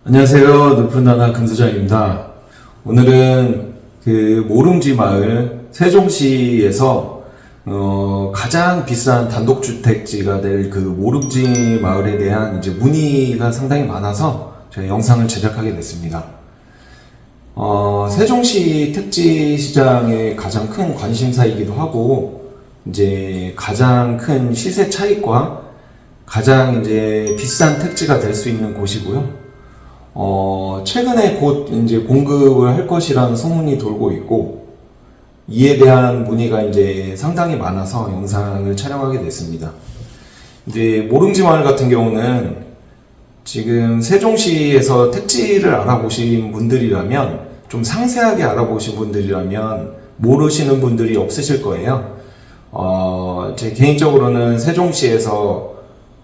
안녕하세요. 높은나나 금소장입니다. 오늘은 그 모름지 마을 세종시에서 가장 비싼 단독주택지가 될 그 모름지 마을에 대한 이제 문의가 상당히 많아서 제가 영상을 제작하게 됐습니다. 세종시 택지시장의 가장 큰 관심사이기도 하고 이제 가장 큰 시세 차익과 가장 이제 비싼 택지가 될 수 있는 곳이고요. 최근에 곧 이제 공급을 할 것이라는 소문이 돌고 있고, 이에 대한 문의가 이제 상당히 많아서 영상을 촬영하게 됐습니다. 이제 모름지 마을 같은 경우는 지금 세종시에서 택지를 알아보신 분들이라면, 좀 상세하게 알아보신 분들이라면 모르시는 분들이 없으실 거예요. 제 개인적으로는 세종시에서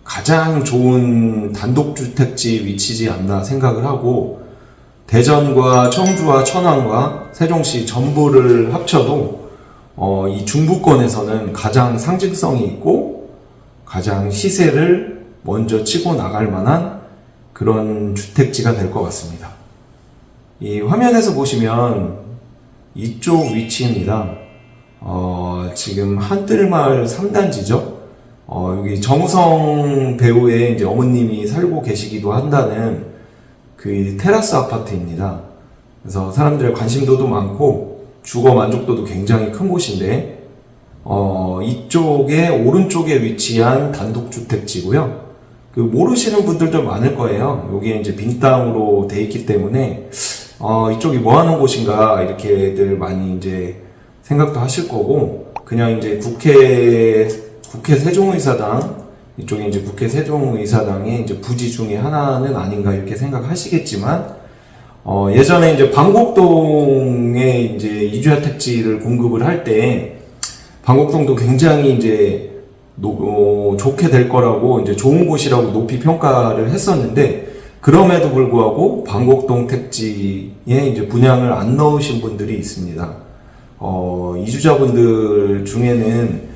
가장 좋은 단독주택지 위치지 않나 생각을 하고, 대전과 청주와 천안과 세종시 전부를 합쳐도 이 중부권에서는 가장 상징성이 있고 가장 시세를 먼저 치고 나갈 만한 그런 주택지가 될 것 같습니다. 이 화면에서 보시면 이쪽 위치입니다. 지금 한뜰마을 3단지죠. 여기 정우성 배우의 이제 어머님이 살고 계시기도 한다는 그 테라스 아파트입니다. 그래서 사람들의 관심도도 많고 주거 만족도도 굉장히 큰 곳인데, 이쪽에 오른쪽에 위치한 단독주택지고요. 그 모르시는 분들도 많을 거예요. 여기에 이제 빈 땅으로 돼 있기 때문에 이쪽이 뭐 하는 곳인가 이렇게들 많이 이제 생각도 하실 거고, 그냥 이제 국회 세종의사당, 이쪽에 이제 국회 세종의사당의 이제 부지 중에 하나는 아닌가 이렇게 생각하시겠지만, 예전에 이제 방곡동에 이제 이주야 택지를 공급을 할 때, 방곡동도 굉장히 이제 좋게 될 거라고, 이제 좋은 곳이라고 높이 평가를 했었는데, 그럼에도 불구하고 방곡동 택지에 이제 분양을 안 넣으신 분들이 있습니다. 이주자분들 중에는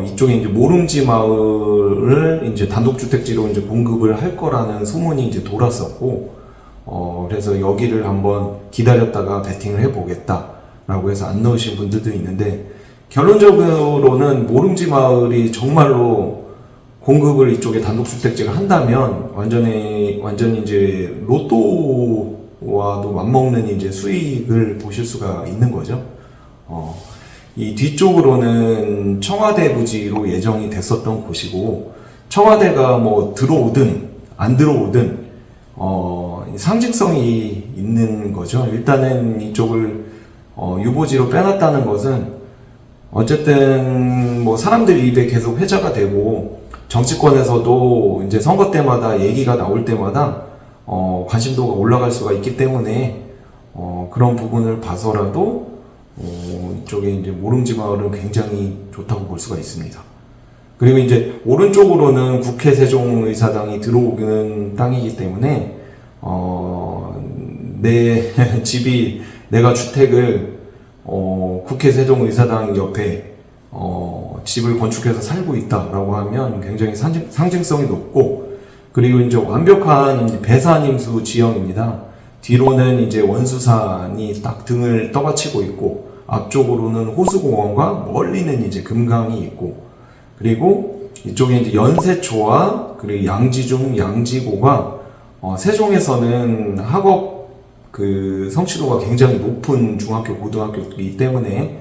이쪽에 이제 모름지 마을을 이제 단독주택지로 이제 공급을 할 거라는 소문이 이제 돌았었고, 그래서 여기를 한번 기다렸다가 베팅을 해보겠다라고 해서 안 넣으신 분들도 있는데, 결론적으로는 모름지 마을이 정말로 공급을 이쪽에 단독주택지가 한다면 완전히 이제 로또와도 맞먹는 이제 수익을 보실 수가 있는 거죠. 이 뒤쪽으로는 청와대 부지로 예정이 됐었던 곳이고, 청와대가 뭐 들어오든 안 들어오든 상징성이 있는 거죠. 일단은 이쪽을 유보지로 빼놨다는 것은 어쨌든 뭐 사람들 입에 계속 회자가 되고, 정치권에서도 이제 선거 때마다 얘기가 나올 때마다 관심도가 올라갈 수가 있기 때문에 그런 부분을 봐서라도 이쪽에 이제 모름지 마을은 굉장히 좋다고 볼 수가 있습니다. 그리고 이제 오른쪽으로는 국회 세종의사당이 들어오는 땅이기 때문에 내 집이, 내가 주택을 국회 세종의사당 옆에 집을 건축해서 살고 있다라고 하면 굉장히 상징성이 높고, 그리고 이제 완벽한 이제 배산임수 지형입니다. 뒤로는 이제 원수산이 딱 등을 떠받치고 있고, 앞쪽으로는 호수공원과 멀리는 이제 금강이 있고, 그리고 이쪽에 이제 연세초와 그리고 양지중, 양지고가 세종에서는 학업 그 성취도가 굉장히 높은 중학교, 고등학교이기 때문에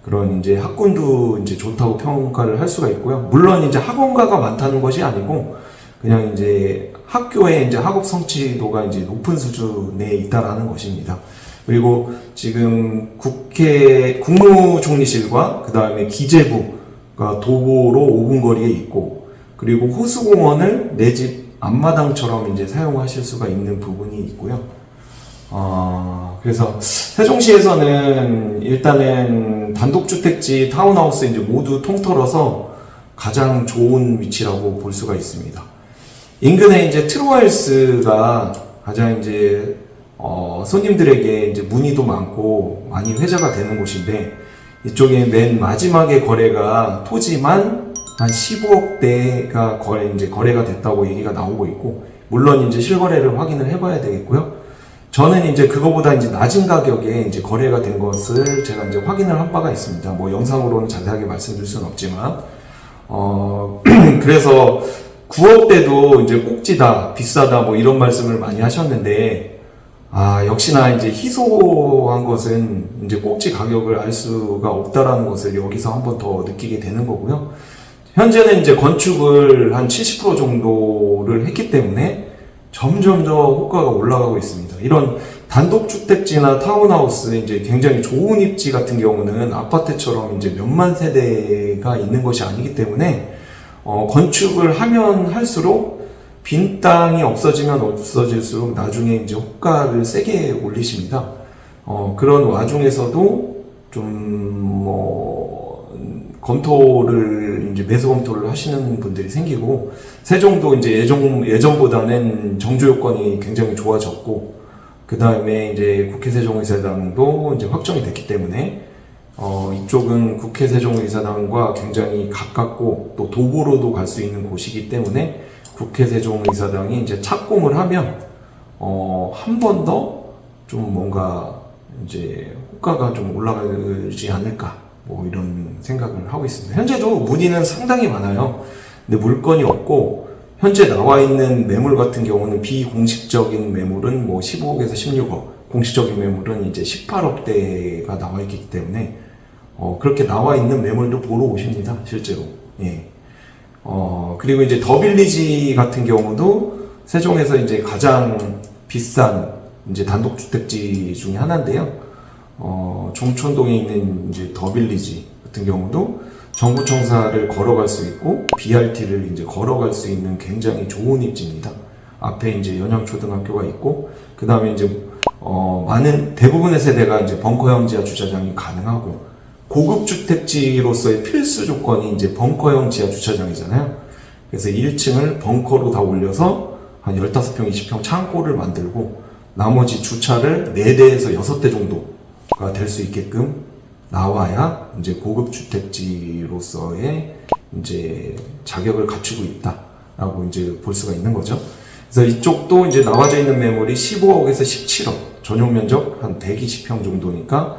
그런 이제 학군도 이제 좋다고 평가를 할 수가 있고요. 물론 이제 학원가가 많다는 것이 아니고 그냥 이제 학교의 이제 학업 성취도가 이제 높은 수준에 있다라는 것입니다. 그리고 지금 국무총리실과 그 다음에 기재부가 도보로 5분 거리에 있고, 그리고 호수공원을 내 집 앞마당처럼 이제 사용하실 수가 있는 부분이 있고요. 그래서 세종시에서는 일단은 단독주택지, 타운하우스 이제 모두 통틀어서 가장 좋은 위치라고 볼 수가 있습니다. 인근에 이제 트루헬스가 가장 이제 손님들에게 이제 문의도 많고 많이 회자가 되는 곳인데, 이쪽에 맨 마지막에 거래가 토지만 한 15억대가 거래가 됐다고 얘기가 나오고 있고, 물론 이제 실거래를 확인을 해봐야 되겠고요. 저는 이제 그거보다 이제 낮은 가격에 이제 거래가 된 것을 제가 이제 확인을 한 바가 있습니다. 뭐 영상으로는 자세하게 말씀드릴 수는 없지만, 그래서 9억대도 이제 꼭지다, 비싸다, 뭐 이런 말씀을 많이 하셨는데, 역시나 이제 희소한 것은 이제 꼭지 가격을 알 수가 없다라는 것을 여기서 한번 더 느끼게 되는 거고요. 현재는 이제 건축을 한 70% 정도를 했기 때문에 점점 더 호가가 올라가고 있습니다. 이런 단독주택지나 타운하우스, 이제 굉장히 좋은 입지 같은 경우는 아파트처럼 이제 몇만 세대가 있는 것이 아니기 때문에, 건축을 하면 할수록 빈 땅이 없어지면 없어질수록 나중에 이제 호가를 세게 올리십니다. 그런 와중에서도 검토를, 이제 매수 검토를 하시는 분들이 생기고, 세종도 이제 예전보다는 정주 요건이 굉장히 좋아졌고, 그 다음에 이제 국회 세종의사당도 이제 확정이 됐기 때문에, 이쪽은 국회 세종의사당과 굉장히 가깝고, 또 도보로도 갈 수 있는 곳이기 때문에, 국회 세종의사당이 이제 착공을 하면, 한 번 더 좀 뭔가 이제 호가가 좀 올라가지 않을까, 뭐 이런 생각을 하고 있습니다. 현재도 문의는 상당히 많아요. 근데 물건이 없고, 현재 나와 있는 매물 같은 경우는 비공식적인 매물은 뭐 15억에서 16억, 공식적인 매물은 이제 18억대가 나와 있기 때문에, 그렇게 나와 있는 매물도 보러 오십니다, 실제로. 예. 그리고 이제 더빌리지 같은 경우도 세종에서 이제 가장 비싼 이제 단독주택지 중에 하나인데요. 종촌동에 있는 이제 더빌리지 같은 경우도 정부청사를 걸어갈 수 있고, BRT를 이제 걸어갈 수 있는 굉장히 좋은 입지입니다. 앞에 이제 연양초등학교가 있고, 그 다음에 이제, 대부분의 세대가 이제 벙커형 지하 주차장이 가능하고, 고급 주택지로서의 필수 조건이 이제 벙커형 지하 주차장이잖아요. 그래서 1층을 벙커로 다 올려서 한 15평, 20평 창고를 만들고, 나머지 주차를 4대에서 6대 정도가 될 수 있게끔 나와야 이제 고급 주택지로서의 이제 자격을 갖추고 있다라고 이제 볼 수가 있는 거죠. 그래서 이쪽도 이제 나와져 있는 매물이 15억에서 17억, 전용 면적 한 120평 정도니까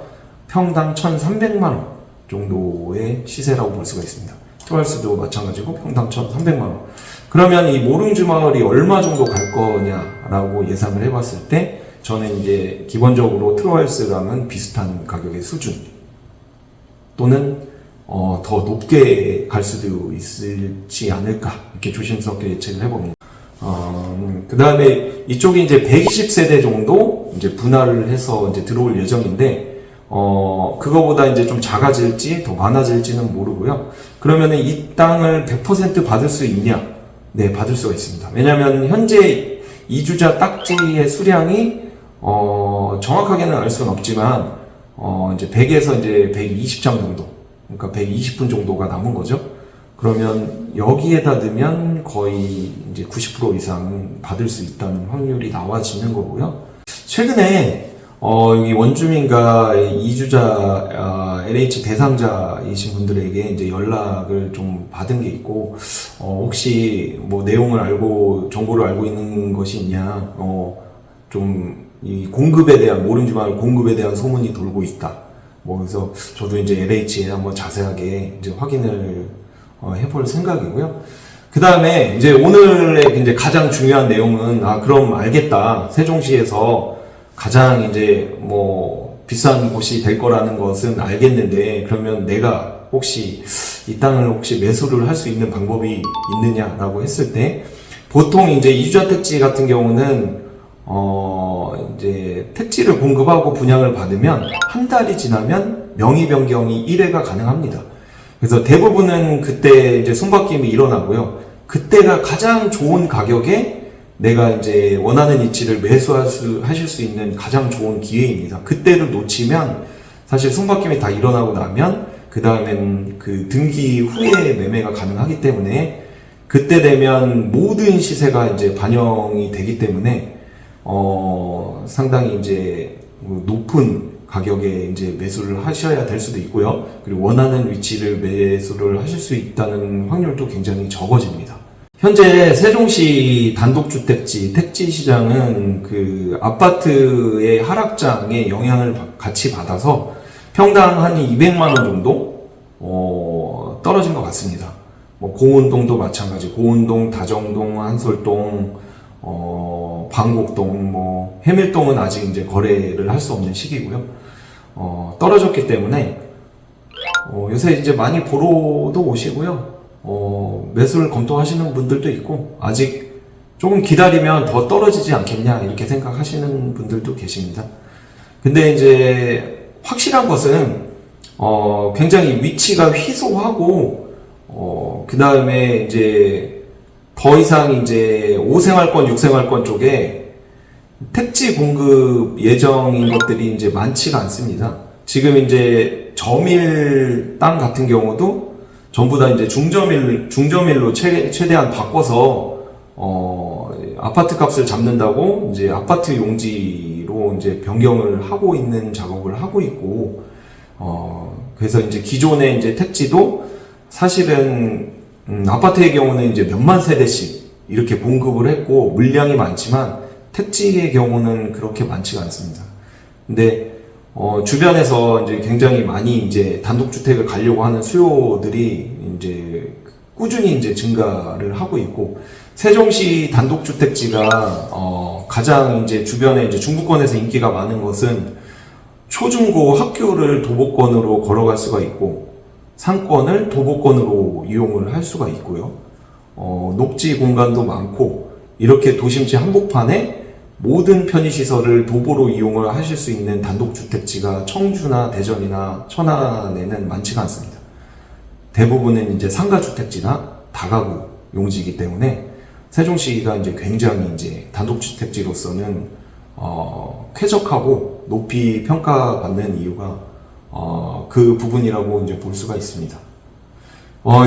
평당 1,300만 원 정도의 시세라고 볼 수가 있습니다. 트월스도 마찬가지고 평당 1,300만 원. 그러면 이 모릉주 마을이 얼마 정도 갈 거냐라고 예상을 해봤을 때, 저는 이제 기본적으로 트월스랑은 비슷한 가격의 수준, 또는 더 높게 갈 수도 있을지 않을까, 이렇게 조심스럽게 예측을 해봅니다. 그 다음에 이쪽이 이제 120세대 정도 이제 분할을 해서 이제 들어올 예정인데, 그거보다 이제 좀 작아질지 더 많아질지는 모르고요. 그러면은 이 땅을 100% 받을 수 있냐? 네, 받을 수가 있습니다. 왜냐면 현재 이주자 딱지의 수량이 정확하게는 알 수는 없지만, 이제 100에서 이제 120장 정도, 그러니까 120분 정도가 남은 거죠. 그러면 여기에다 넣으면 거의 이제 90% 이상 받을 수 있다는 확률이 나와지는 거고요. 최근에 여기 원주민과 이주자 LH 대상자이신 분들에게 이제 연락을 좀 받은 게 있고, 혹시 뭐 내용을 알고 정보를 알고 있는 것이 있냐, 좀 이 공급에 대한, 모릉주 마을 공급에 대한 소문이 돌고 있다. 뭐 그래서 저도 이제 LH에 한번 자세하게 이제 확인을 해볼 생각이고요. 그 다음에 이제 오늘의 이제 가장 중요한 내용은, 그럼 알겠다. 세종시에서 가장 이제 뭐 비싼 곳이 될 거라는 것은 알겠는데, 그러면 내가 혹시 이 땅을 혹시 매수를 할 수 있는 방법이 있느냐라고 했을 때, 보통 이제 이주자 택지 같은 경우는 이제 택지를 공급하고 분양을 받으면 한 달이 지나면 명의 변경이 1회가 가능합니다. 그래서 대부분은 그때 이제 손바뀜이 일어나고요. 그때가 가장 좋은 가격에 내가 이제 원하는 위치를 매수하실 수 있는 가장 좋은 기회입니다. 그때를 놓치면 사실 손바뀜이 다 일어나고 나면 그 다음엔 그 등기 후에 매매가 가능하기 때문에, 그때 되면 모든 시세가 이제 반영이 되기 때문에 상당히 이제 높은 가격에 이제 매수를 하셔야 될 수도 있고요. 그리고 원하는 위치를 매수를 하실 수 있다는 확률도 굉장히 적어집니다. 현재 세종시 단독주택지 택지 시장은 그 아파트의 하락장의 영향을 같이 받아서 평당 한 200만 원 정도 떨어진 것 같습니다. 뭐 고운동도 마찬가지, 고운동, 다정동, 한솔동, 방곡동, 뭐 해밀동은 아직 이제 거래를 할 수 없는 시기고요. 떨어졌기 때문에 요새 이제 많이 보러도 오시고요. 매수를 검토하시는 분들도 있고, 아직 조금 기다리면 더 떨어지지 않겠냐 이렇게 생각하시는 분들도 계십니다. 근데 이제 확실한 것은 굉장히 위치가 희소하고 그 다음에 이제 더 이상 이제 5생활권, 6생활권 쪽에 택지 공급 예정인 것들이 이제 많지가 않습니다. 지금 이제 저밀 땅 같은 경우도 전부 다 이제 중저밀로 최대한 바꿔서 아파트 값을 잡는다고 이제 아파트 용지로 이제 변경을 하고 있는 작업을 하고 있고, 그래서 이제 기존의 이제 택지도 사실은 아파트의 경우는 이제 몇만 세대씩 이렇게 공급을 했고 물량이 많지만 택지의 경우는 그렇게 많지가 않습니다. 근데 주변에서 이제 굉장히 많이 이제 단독주택을 가려고 하는 수요들이 이제 꾸준히 이제 증가를 하고 있고, 세종시 단독주택지가 가장 이제 주변에 이제 중부권에서 인기가 많은 것은 초중고 학교를 도보권으로 걸어갈 수가 있고, 상권을 도보권으로 이용을 할 수가 있고요. 녹지 공간도 많고, 이렇게 도심지 한복판에 모든 편의시설을 도보로 이용을 하실 수 있는 단독주택지가 청주나 대전이나 천안에는 많지가 않습니다. 대부분은 이제 상가주택지나 다가구 용지이기 때문에 세종시가 이제 굉장히 이제 단독주택지로서는 쾌적하고 높이 평가받는 이유가 그 부분이라고 이제 볼 수가 있습니다.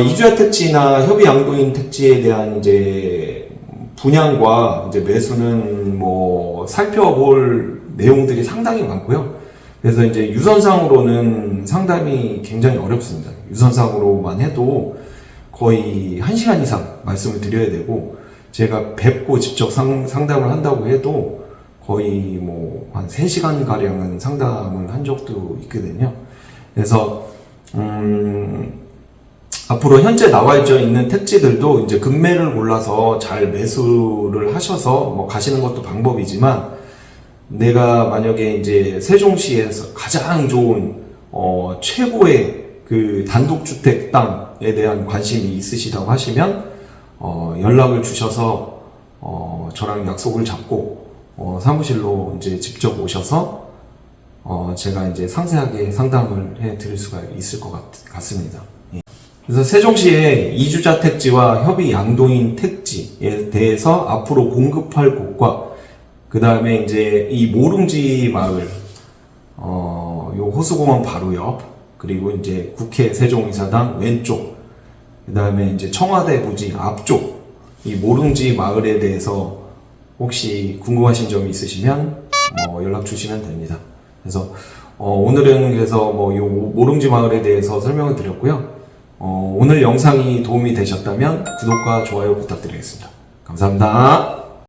이주야 택지나 협의 양도인 택지에 대한 이제 분양과 이제 매수는 뭐 살펴볼 내용들이 상당히 많고요. 그래서 이제 유선상으로는 상담이 굉장히 어렵습니다. 유선상으로만 해도 거의 1시간 이상 말씀을 드려야 되고, 제가 뵙고 직접 상담을 한다고 해도 거의 뭐 한 3시간 가량은 상담을 한 적도 있거든요. 그래서 앞으로 현재 나와 있는 택지들도 이제 금매를 골라서 잘 매수를 하셔서 뭐 가시는 것도 방법이지만, 내가 만약에 이제 세종시에서 가장 좋은 최고의 그 단독주택 땅에 대한 관심이 있으시다고 하시면 연락을 주셔서 저랑 약속을 잡고 사무실로 이제 직접 오셔서 제가 이제 상세하게 상담을 해 드릴 수가 있을 것 같습니다. 그래서 세종시의 이주자 택지와 협의 양도인 택지에 대해서 앞으로 공급할 곳과, 그 다음에 이제 이 모릉지 마을, 요 호수공원 바로 옆, 그리고 이제 국회 세종이사당 왼쪽, 그 다음에 이제 청와대 부지 앞쪽, 이 모릉지 마을에 대해서 혹시 궁금하신 점이 있으시면 연락 주시면 됩니다. 그래서 오늘은 그래서 요 모릉지 마을에 대해서 설명을 드렸고요. 오늘 영상이 도움이 되셨다면 구독과 좋아요 부탁드리겠습니다. 감사합니다.